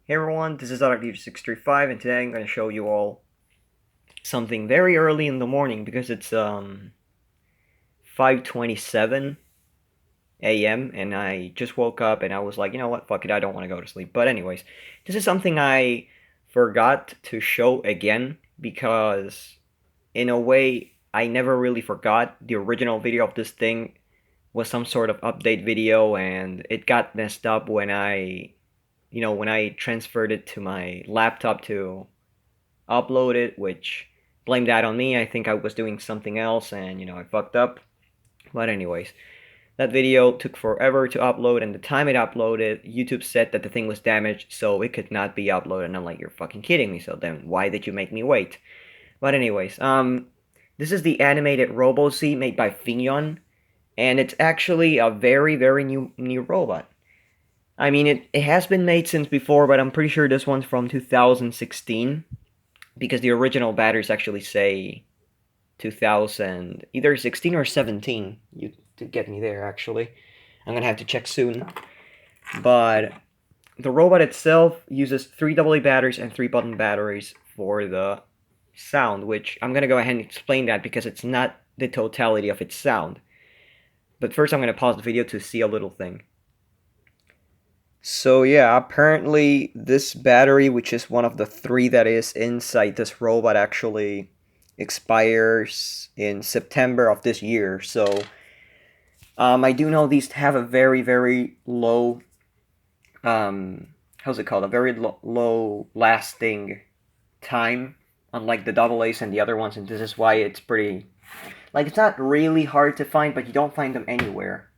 Hey everyone, this is Diapers635 and today I'm going to show you all something very early in the morning because it's 5:27 a.m. and I just woke up and I was like, you know what, fuck it, I don't want to go to sleep. But anyways, this is something I forgot to show again because in a way I never really forgot. The original video of this thing was some sort of update video and it got messed up when I transferred it to my laptop to upload it, which blame that on me. I think I was doing something else and I fucked up. But anyways, that video took forever to upload, and the time it uploaded, YouTube said that the thing was damaged, so it could not be uploaded. And I'm like, you're fucking kidding me. So then why did you make me wait? But anyways, this is the animated RoboZ made by Finyon, and it's actually a very new robot. I mean, it has been made since before, but I'm pretty sure this one's from 2016 because the original batteries actually say 2000, either 16 or 17. You did get me there, actually. I'm gonna have to check soon. But the robot itself uses 3 AA batteries and 3 button batteries for the sound, which I'm gonna go ahead and explain that because it's not the totality of its sound. But first I'm gonna pause the video to see a little thing. So yeah, apparently this battery, which is one of the 3 that is inside this robot, actually expires in September of this year. So I do know these have a very low, how's it called? A very low lasting time, unlike the AA's and the other ones, and this is why it's pretty, like, it's not really hard to find, but you don't find them anywhere.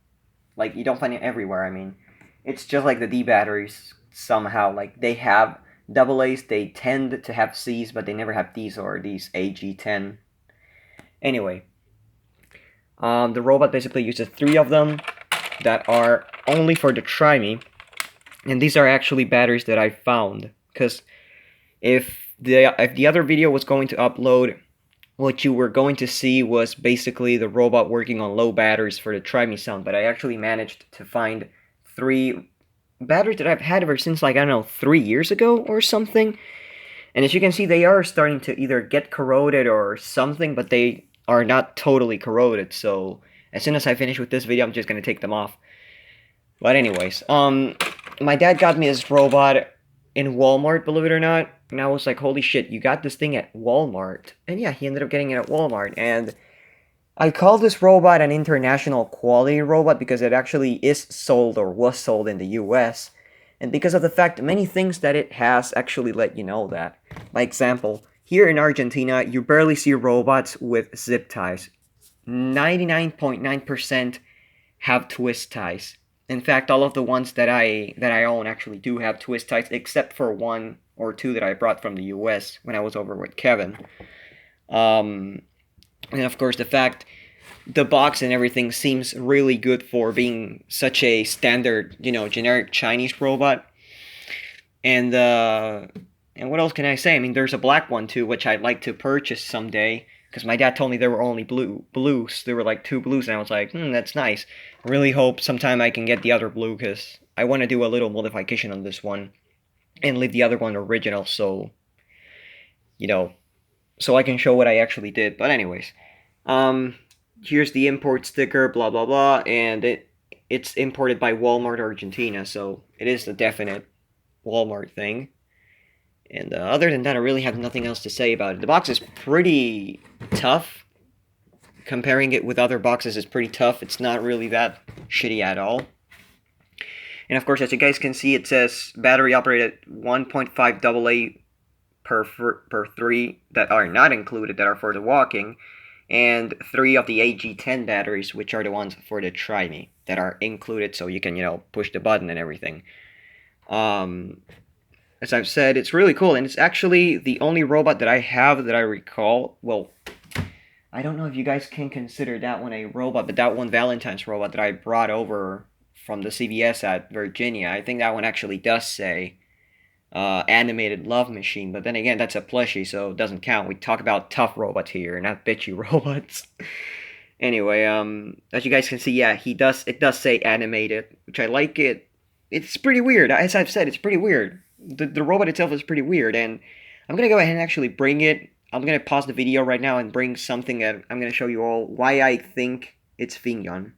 Like, you don't find it everywhere, I mean. It's just like the D batteries somehow. Like, they have AA's, they tend to have C's, but they never have D's or these AG10. Anyway, the robot basically uses 3 of them that are only for the Try Me. And these are actually batteries that I found. Because if the other video was going to upload, what you were going to see was basically the robot working on low batteries for the Try Me sound. But I actually managed to find 3 batteries that I've had ever since, like, I don't know, 3 years ago or something. And as you can see, they are starting to either get corroded or something, but they are not totally corroded. So as soon as I finish with this video, I'm just gonna take them off. But anyways, my dad got me this robot in Walmart, believe it or not. And I was like, holy shit, you got this thing at Walmart. And yeah, he ended up getting it at Walmart. And I call this robot an international quality robot because it actually is sold or was sold in the US. And because of the fact many things that it has actually let you know that. By example, here in Argentina, you barely see robots with zip ties. 99.9% have twist ties. In fact, all of the ones that I own actually do have twist ties, except for 1 or 2 that I brought from the US when I was over with Kevin. And of course, the box and everything seems really good for being such a standard, generic Chinese robot. And what else can I say? I mean, there's a black one too, which I'd like to purchase someday. Because my dad told me there were only blues. There were like 2 blues, and I was like, that's nice. I really hope sometime I can get the other blue, because I want to do a little modification on this one. And leave the other one original, so so I can show what I actually did. But anyways, here's the import sticker, blah blah blah, and it's imported by Walmart Argentina, so it is a definite Walmart thing. And other than that, I really have nothing else to say about it. The box is pretty tough. Comparing it with other boxes is pretty tough. It's not really that shitty at all. And of course, as you guys can see, it says battery operated 1.5 AA per 3 that are not included, that are for the walking, and 3 of the AG10 batteries, which are the ones for the Try Me, that are included, so you can, push the button and everything. As I've said, it's really cool, and it's actually the only robot that I have that I recall. Well, I don't know if you guys can consider that one a robot, but that one Valentine's robot that I brought over from the CVS at Virginia, I think that one actually does say animated love machine, but then again, that's a plushie, so it doesn't count. We talk about tough robots here, not bitchy robots. Anyway, as you guys can see, yeah, it does say animated, which I like it. It's pretty weird. As I've said, it's pretty weird. the robot itself is pretty weird, and I'm gonna go ahead and actually bring it. I'm gonna pause the video right now and bring something that I'm gonna show you all why I think it's Fingyon.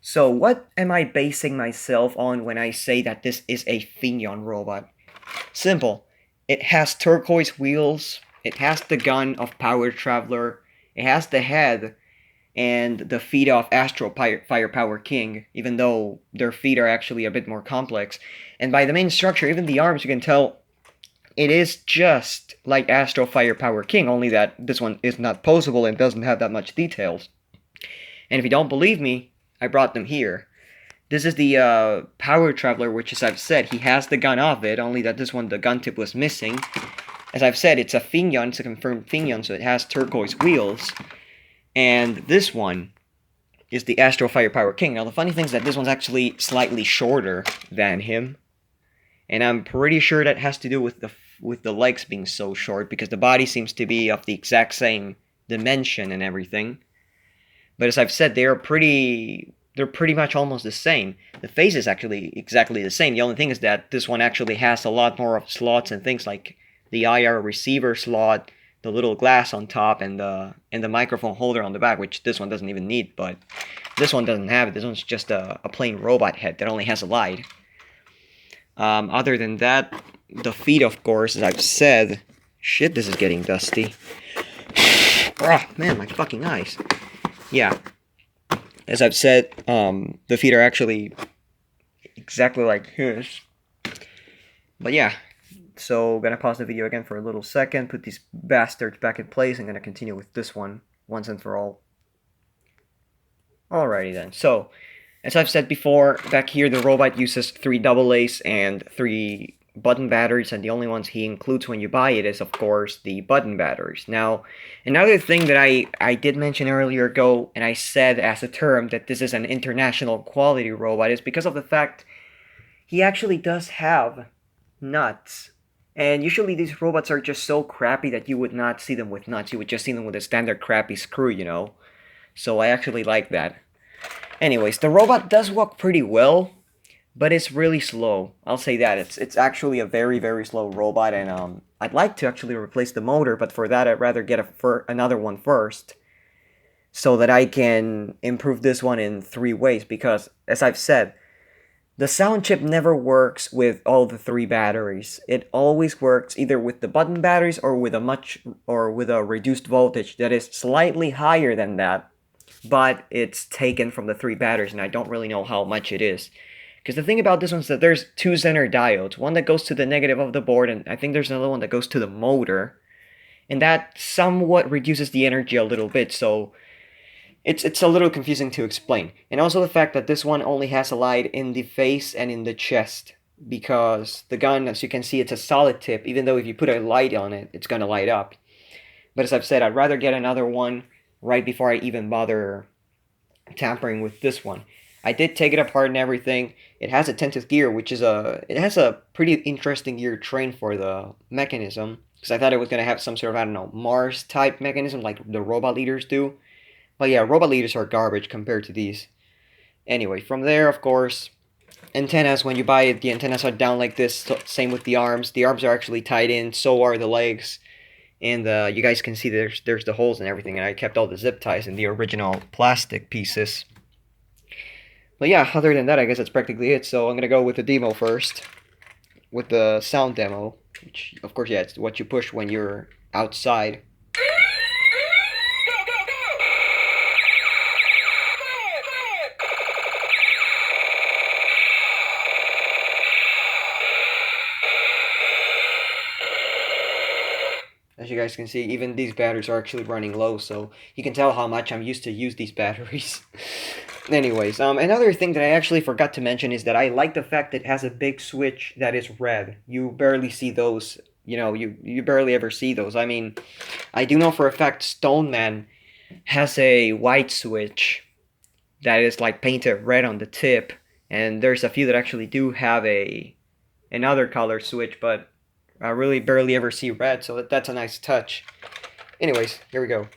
So what am I basing myself on when I say that this is a Fingyon robot? Simple. It has turquoise wheels, it has the gun of Power Traveler, it has the head and the feet of Astro Firepower King, even though their feet are actually a bit more complex. And by the main structure, even the arms, you can tell it is just like Astro Firepower King, only that this one is not posable and doesn't have that much details. And if you don't believe me, I brought them here. This is the Power Traveler, which, as I've said, he has the gun of it, only that this one, the gun tip was missing. As I've said, it's a Fingyon, it's a confirmed Fingyon, so it has turquoise wheels. And this one is the Astro Firepower King. Now, the funny thing is that this one's actually slightly shorter than him. And I'm pretty sure that has to do with the legs being so short, because the body seems to be of the exact same dimension and everything. But as I've said, they're pretty much almost the same. The face is actually exactly the same. The only thing is that this one actually has a lot more of slots and things like the IR receiver slot, the little glass on top, and the microphone holder on the back, which this one doesn't even need, but this one doesn't have it. This one's just a plain robot head that only has a light. Other than that, the feet, of course, as I've said... Shit, this is getting dusty. Ah, man, my fucking eyes. Yeah. As I've said, the feet are actually exactly like his. But yeah. So, gonna pause the video again for a little second, put these bastards back in place, and gonna continue with this one, once and for all. Alrighty then. So, as I've said before, back here the robot uses 3 AA's and 3 button batteries, and the only ones he includes when you buy it is, of course, the button batteries. Now, another thing that I did mention earlier ago, and I said as a term that this is an international quality robot, is because of the fact he actually does have nuts. And usually these robots are just so crappy that you would not see them with nuts. You would just see them with a standard crappy screw, you know. So I actually like that. Anyways, the robot does walk pretty well, but it's really slow. I'll say that. It's actually a very, very slow robot, and I'd like to actually replace the motor, but for that I'd rather get another one first, so that I can improve this one in 3 ways, because, as I've said, the sound chip never works with all the 3 batteries. It always works either with the button batteries or with a reduced voltage that is slightly higher than that, but it's taken from the 3 batteries, and I don't really know how much it is. Because the thing about this one is that there's 2 Zener diodes, one that goes to the negative of the board, and I think there's another one that goes to the motor, and that somewhat reduces the energy a little bit, so it's a little confusing to explain. And also the fact that this one only has a light in the face and in the chest, because the gun, as you can see, it's a solid tip. Even though if you put a light on it, it's gonna light up. But as I've said, I'd rather get another one right before I even bother tampering with this one. I did take it apart and everything. It has a 10th gear, which is it has a pretty interesting gear train for the mechanism, because I thought it was gonna have some sort of, I don't know, Mars type mechanism like the robot leaders do. But yeah, robot leaders are garbage compared to these. Anyway, from there, of course, antennas. When you buy it, the antennas are down like this. So, same with the arms. The arms are actually tied in. So are the legs. And you guys can see there's the holes and everything. And I kept all the zip ties and the original plastic pieces. But yeah, other than that, I guess that's practically it. So I'm going to go with the demo first. With the sound demo. Which, of course, yeah, it's what you push when you're outside. As you guys can see, even these batteries are actually running low, so you can tell how much I'm used to use these batteries. Anyways, another thing that I actually forgot to mention is that I like the fact that it has a big switch that is red. You barely see those, you know, you barely ever see those. I mean, I do know for a fact Stoneman has a white switch that is like painted red on the tip, and there's a few that actually do have another color switch, but I really barely ever see red, so that's a nice touch. Anyways, here we go.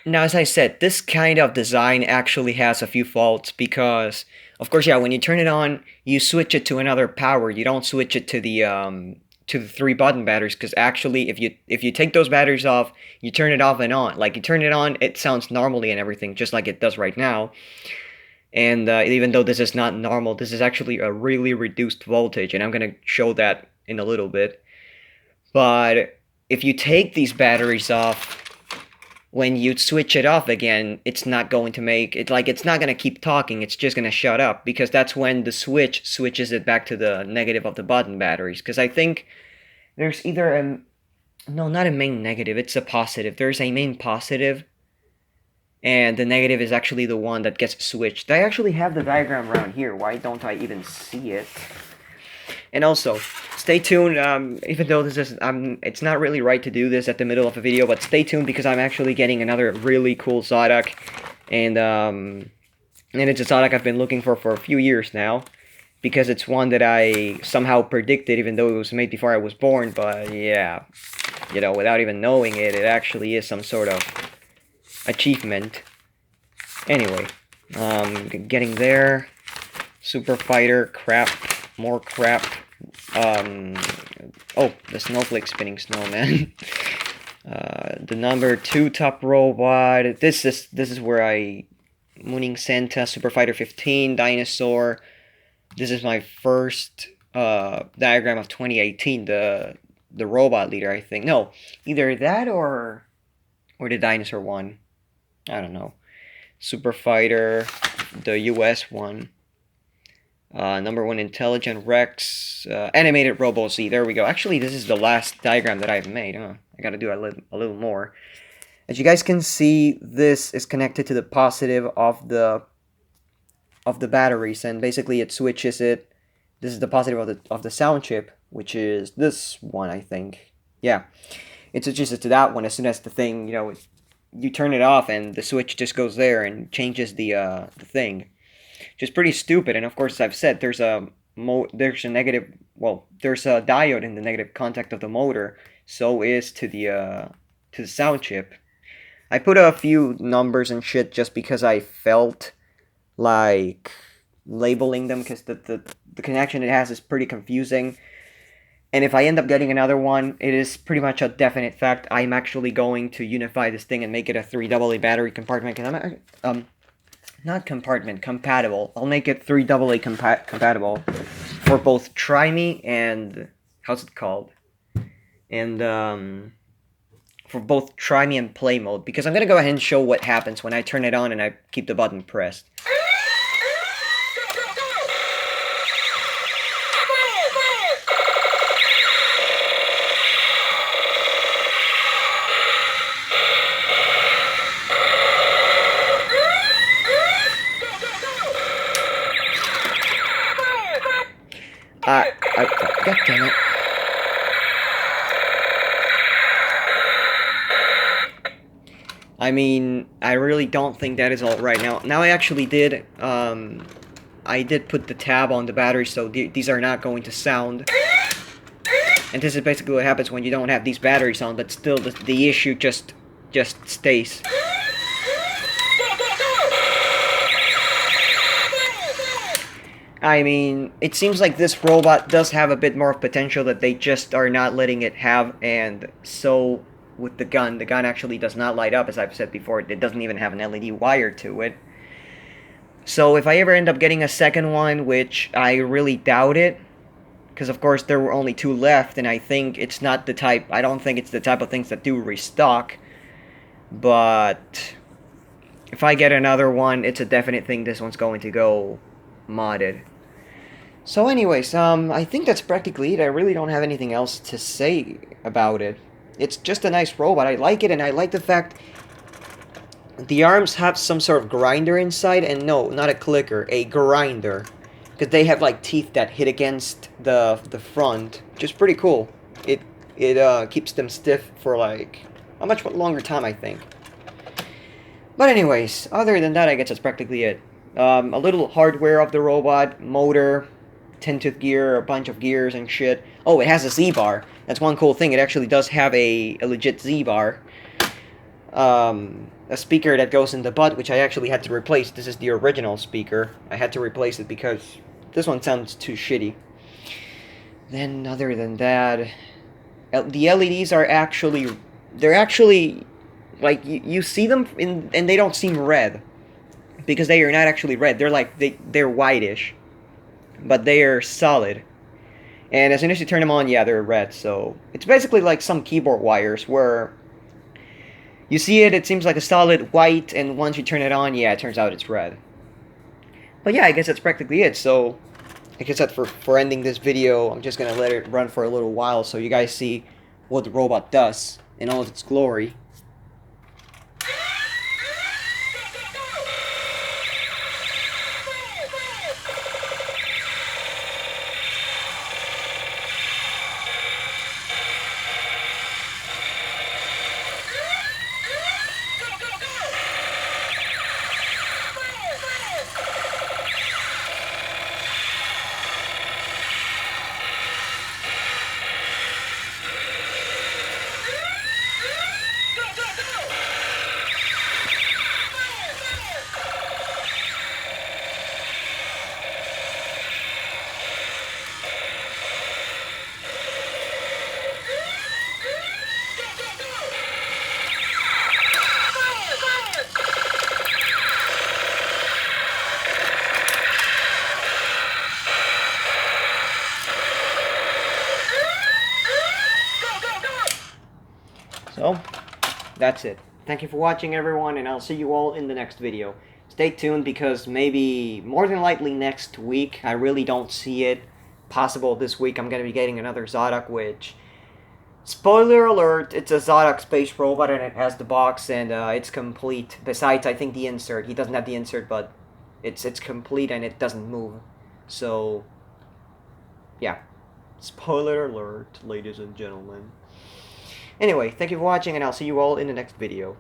Now, as I said, this kind of design actually has a few faults because, of course, yeah, when you turn it on, you switch it to another power. You don't switch it to the 3 button batteries because actually, if you take those batteries off, you turn it off and on. Like you turn it on, it sounds normally and everything, just like it does right now. And even though this is not normal, this is actually a really reduced voltage, and I'm gonna show that in a little bit. But if you take these batteries off, when you switch it off again, it's not going to make it, like, it's not going to keep talking, it's just going to shut up, because that's when the switch switches it back to the negative of the button batteries. Because I think there's either a, no, not a main negative, it's a positive. There's a main positive, and the negative is actually the one that gets switched. I actually have the diagram around here, why don't I even see it? And also, stay tuned, even though this is, it's not really right to do this at the middle of a video, but stay tuned because I'm actually getting another really cool Zodak, and it's a Zodak I've been looking for a few years now, because it's one that I somehow predicted, even though it was made before I was born. But yeah, you know, without even knowing it, it actually is some sort of achievement. Anyway, getting there. Super Fighter, crap, more crap. Oh, the snowflake spinning snowman. The number 2 top robot. This is where Mooning Santa, Super Fighter 15, Dinosaur. This is my first diagram of 2018. The robot leader, I think. No, either that or the dinosaur one. I don't know. Super Fighter, the US one. Number 1 Intelligent Rex, animated RoboZ. There we go. Actually, this is the last diagram that I've made. I gotta do a little more. As you guys can see, this is connected to the positive of the batteries, and basically it switches it. This is the positive of the sound chip, which is this one, I think. Yeah, it switches it to that one as soon as the thing, you know, you turn it off, and the switch just goes there and changes the thing. Which is pretty stupid, and of course, as I've said, there's a negative, well, there's a diode in the negative contact of the motor, so is to the sound chip. I put a few numbers and shit just because I felt like labeling them, because the connection it has is pretty confusing. And if I end up getting another one, it is pretty much a definite fact I'm actually going to unify this thing and make it a 3AA battery compartment, because I'm not compartment, compatible. I'll make it 3AA compatible for both Try Me and, how's it called? And for both Try Me and Play mode, because I'm gonna go ahead and show what happens when I turn it on and I keep the button pressed. God damn it. I mean, I really don't think that is all right. Now I actually did, I did put the tab on the battery, so these are not going to sound. And this is basically what happens when you don't have these batteries on, but still the issue just stays. I mean, it seems like this robot does have a bit more potential that they just are not letting it have, and so with the gun actually does not light up, as I've said before. It doesn't even have an LED wire to it. So if I ever end up getting a second one, which I really doubt it, because of course there were only 2 left, and I think it's not the type, I don't think it's the type of things that do restock, but if I get another one, it's a definite thing this one's going to go modded. So anyways, I think that's practically it. I really don't have anything else to say about it. It's just a nice robot. I like it, and I like the fact the arms have some sort of grinder inside, and no, not a clicker, a grinder. Because they have like teeth that hit against the front, which is pretty cool. It keeps them stiff for like a much longer time, I think. But anyways, other than that, I guess that's practically it. A little hardware of the robot, motor, 10-tooth gear, a bunch of gears and shit. Oh, it has a Z-bar. That's one cool thing. It actually does have a legit Z-bar. a speaker that goes in the butt, which I actually had to replace. This is the original speaker. I had to replace it because this one sounds too shitty. Then, other than that, the LEDs are actually, they're actually, like, you see them and they don't seem red. Because they are not actually red. They're like, they're whitish. But they are solid. And as soon as you turn them on, yeah, they're red. So, it's basically like some keyboard wires where you see it, it seems like a solid white, and once you turn it on, yeah, it turns out it's red. But yeah, I guess that's practically it. So, I guess that for ending this video, I'm just gonna let it run for a little while so you guys see what the robot does in all of its glory. So, that's it. Thank you for watching, everyone, and I'll see you all in the next video. Stay tuned because maybe, more than likely next week, I really don't see it possible this week, I'm going to be getting another Zodok, which, spoiler alert, it's a Zodok space robot and it has the box and it's complete. Besides, I think the insert. He doesn't have the insert, but it's complete and it doesn't move. So, yeah. Spoiler alert, ladies and gentlemen. Anyway, thank you for watching, and I'll see you all in the next video.